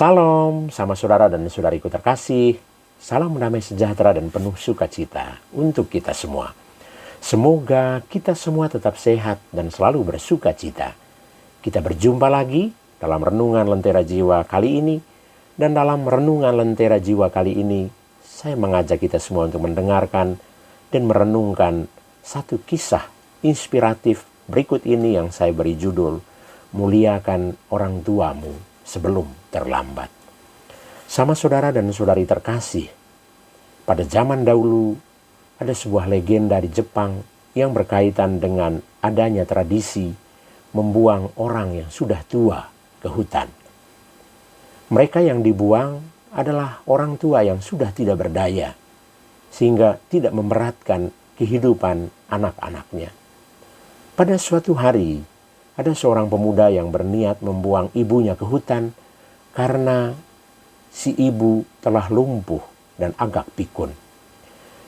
Salam sama saudara dan saudariku terkasih. Salam damai sejahtera dan penuh sukacita untuk kita semua. Semoga kita semua tetap sehat dan selalu bersukacita. Kita berjumpa lagi dalam Renungan Lentera Jiwa kali ini. Dan dalam Renungan Lentera Jiwa kali ini, saya mengajak kita semua untuk mendengarkan dan merenungkan satu kisah inspiratif berikut ini yang saya beri judul Muliakan Orang Tuamu Sebelum Terlambat. Sama saudara dan saudari terkasih, pada zaman dahulu ada sebuah legenda di Jepang yang berkaitan dengan adanya tradisi membuang orang yang sudah tua ke hutan. Mereka yang dibuang adalah orang tua yang sudah tidak berdaya, sehingga tidak memberatkan kehidupan anak-anaknya. Pada suatu hari, ada seorang pemuda yang berniat membuang ibunya ke hutan karena si ibu telah lumpuh dan agak pikun.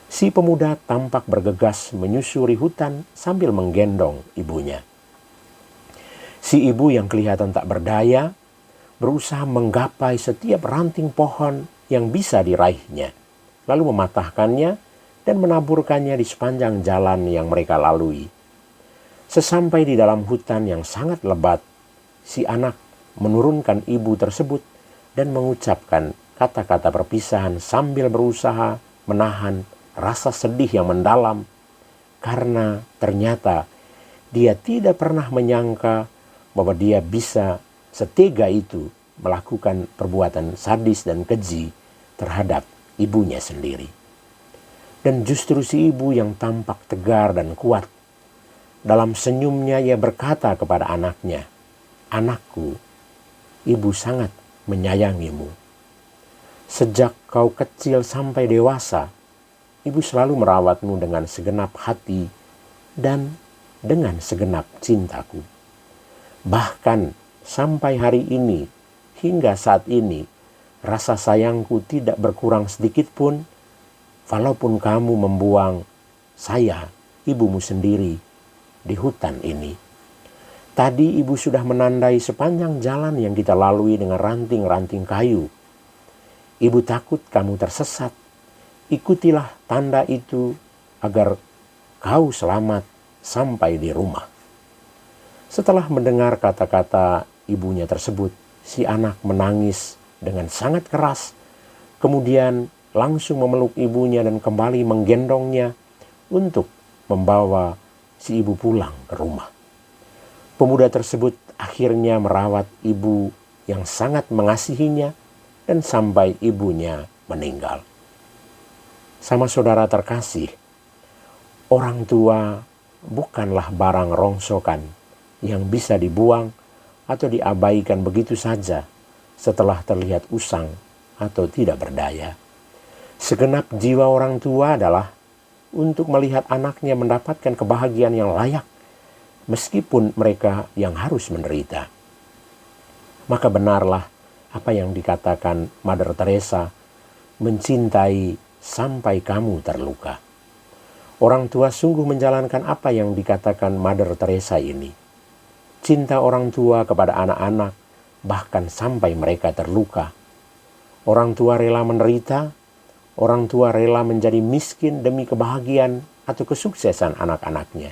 Si pemuda tampak bergegas menyusuri hutan sambil menggendong ibunya. Si ibu yang kelihatan tak berdaya berusaha menggapai setiap ranting pohon yang bisa diraihnya, lalu mematahkannya dan menaburkannya di sepanjang jalan yang mereka lalui. Sesampai di dalam hutan yang sangat lebat, si anak menurunkan ibu tersebut dan mengucapkan kata-kata perpisahan sambil berusaha menahan rasa sedih yang mendalam, karena ternyata dia tidak pernah menyangka bahwa dia bisa setega itu melakukan perbuatan sadis dan keji terhadap ibunya sendiri. Dan justru si ibu yang tampak tegar dan kuat, dalam senyumnya ia berkata kepada anaknya, "Anakku, ibu sangat menyayangimu. Sejak kau kecil sampai dewasa, ibu selalu merawatmu dengan segenap hati dan dengan segenap cintaku. Bahkan sampai hari ini, hingga saat ini, rasa sayangku tidak berkurang sedikit pun, walaupun kamu membuang saya, ibumu sendiri, di hutan ini. Tadi ibu sudah menandai sepanjang jalan yang kita lalui dengan ranting-ranting kayu. Ibu takut kamu tersesat. Ikutilah tanda itu agar kau selamat sampai di rumah." Setelah mendengar kata-kata ibunya tersebut, si anak menangis dengan sangat keras. Kemudian langsung memeluk ibunya dan kembali menggendongnya untuk membawa si ibu pulang ke rumah. Pemuda tersebut akhirnya merawat ibu yang sangat mengasihinya dan sampai ibunya meninggal. Sama saudara terkasih, orang tua bukanlah barang rongsokan yang bisa dibuang atau diabaikan begitu saja setelah terlihat usang atau tidak berdaya. Segenap jiwa orang tua adalah untuk melihat anaknya mendapatkan kebahagiaan yang layak, meskipun mereka yang harus menderita. Maka benarlah apa yang dikatakan Mother Teresa, mencintai sampai kamu terluka. Orang tua sungguh menjalankan apa yang dikatakan Mother Teresa ini. Cinta orang tua kepada anak-anak, bahkan sampai mereka terluka. Orang tua rela menderita, orang tua rela menjadi miskin demi kebahagiaan atau kesuksesan anak-anaknya.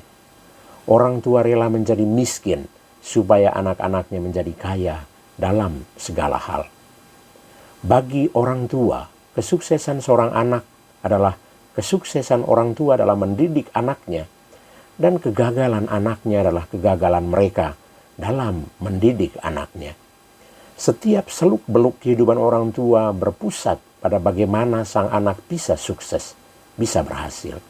Orang tua rela menjadi miskin supaya anak-anaknya menjadi kaya dalam segala hal. Bagi orang tua, kesuksesan seorang anak adalah kesuksesan orang tua dalam mendidik anaknya, dan kegagalan anaknya adalah kegagalan mereka dalam mendidik anaknya. Setiap seluk-beluk kehidupan orang tua berpusat pada bagaimana sang anak bisa sukses, bisa berhasil.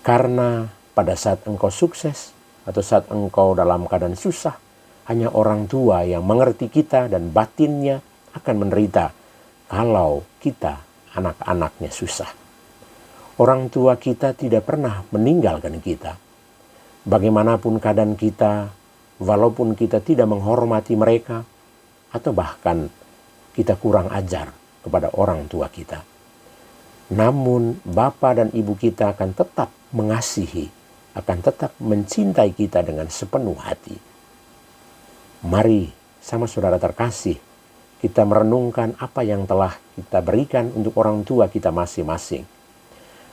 Karena pada saat engkau sukses atau saat engkau dalam keadaan susah, hanya orang tua yang mengerti kita dan batinnya akan menderita kalau kita anak-anaknya susah. Orang tua kita tidak pernah meninggalkan kita. Bagaimanapun keadaan kita, walaupun kita tidak menghormati mereka, atau bahkan kita kurang ajar kepada orang tua kita, namun Bapa dan Ibu kita akan tetap mengasihi, akan tetap mencintai kita dengan sepenuh hati. Mari sama saudara terkasih, kita merenungkan apa yang telah kita berikan untuk orang tua kita masing-masing.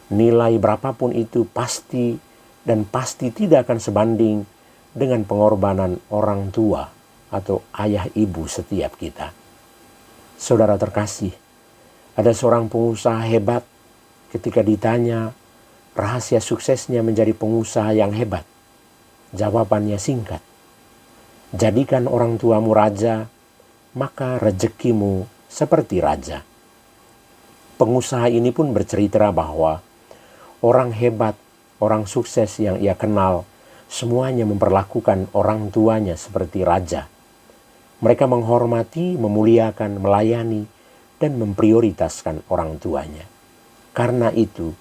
Nilai berapapun itu pasti tidak akan sebanding dengan pengorbanan orang tua atau ayah ibu setiap kita. Saudara terkasih, ada seorang pengusaha hebat ketika ditanya rahasia suksesnya menjadi pengusaha yang hebat. Jawabannya singkat, jadikan orang tuamu raja, maka rezekimu seperti raja. Pengusaha ini pun bercerita bahwa orang hebat, orang sukses yang ia kenal, semuanya memperlakukan orang tuanya seperti raja. Mereka menghormati, memuliakan, melayani, dan memprioritaskan orang tuanya. Karena itu,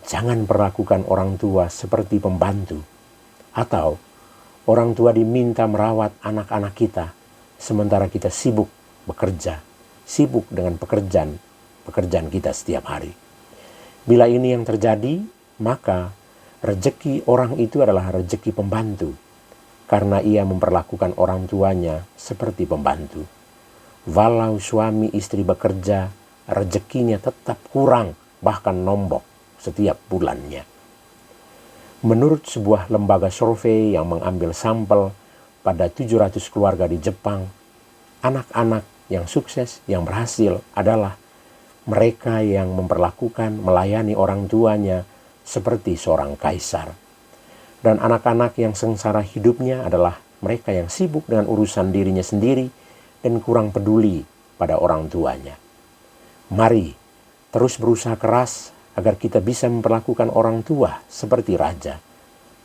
jangan perlakukan orang tua seperti pembantu, atau orang tua diminta merawat anak-anak kita, sementara kita sibuk bekerja, sibuk dengan pekerjaan kita setiap hari. Bila ini yang terjadi, maka rezeki orang itu adalah rezeki pembantu, karena ia memperlakukan orang tuanya seperti pembantu. Walau suami istri bekerja, rezekinya tetap kurang, bahkan nombok setiap bulannya. Menurut sebuah lembaga survei yang mengambil sampel pada 700 keluarga di Jepang, anak-anak yang sukses, yang berhasil adalah mereka yang memperlakukan, melayani orang tuanya seperti seorang kaisar. Dan anak-anak yang sengsara hidupnya adalah mereka yang sibuk dengan urusan dirinya sendiri dan kurang peduli pada orang tuanya. Mari terus berusaha keras agar kita bisa memperlakukan orang tua seperti raja.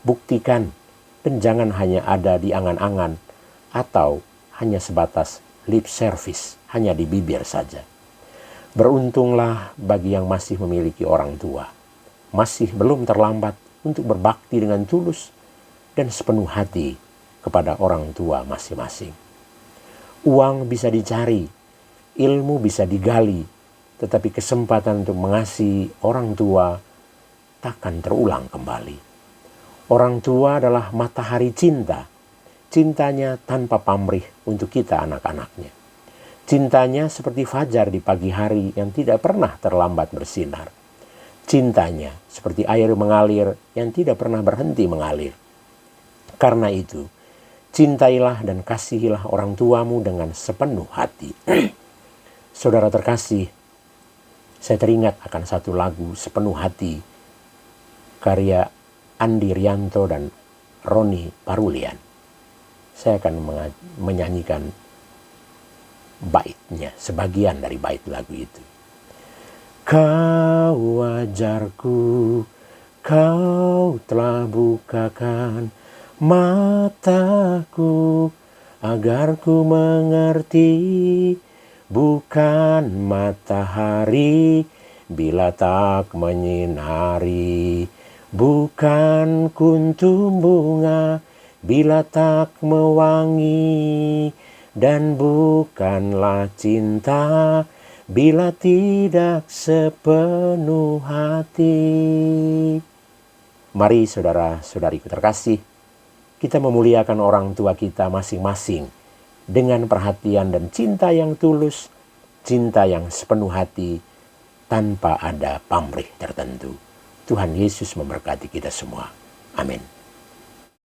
Buktikan, dan jangan hanya ada di angan-angan atau hanya sebatas lip service, hanya di bibir saja. Beruntunglah bagi yang masih memiliki orang tua. Masih belum terlambat untuk berbakti dengan tulus dan sepenuh hati kepada orang tua masing-masing. Uang bisa dicari, ilmu bisa digali, tetapi kesempatan untuk mengasihi orang tua takkan terulang kembali. Orang tua adalah matahari cinta. Cintanya tanpa pamrih untuk kita anak-anaknya. Cintanya seperti fajar di pagi hari yang tidak pernah terlambat bersinar. Cintanya seperti air mengalir yang tidak pernah berhenti mengalir. Karena itu, cintailah dan kasihilah orang tuamu dengan sepenuh hati. Saudara terkasih, saya teringat akan satu lagu Sepenuh Hati, karya Andi Rianto dan Roni Parulian. Saya akan menyanyikan baitnya, sebagian dari bait lagu itu. Kau ajarku, kau telah bukakan mataku, agar ku mengerti, bukan matahari bila tak menyinari, bukan kuntum bunga bila tak mewangi, dan bukanlah cinta bila tidak sepenuh hati. Mari saudara-saudariku terkasih, kita memuliakan orang tua kita masing-masing dengan perhatian dan cinta yang tulus, cinta yang sepenuh hati, tanpa ada pamrih tertentu. Tuhan Yesus memberkati kita semua. Amin.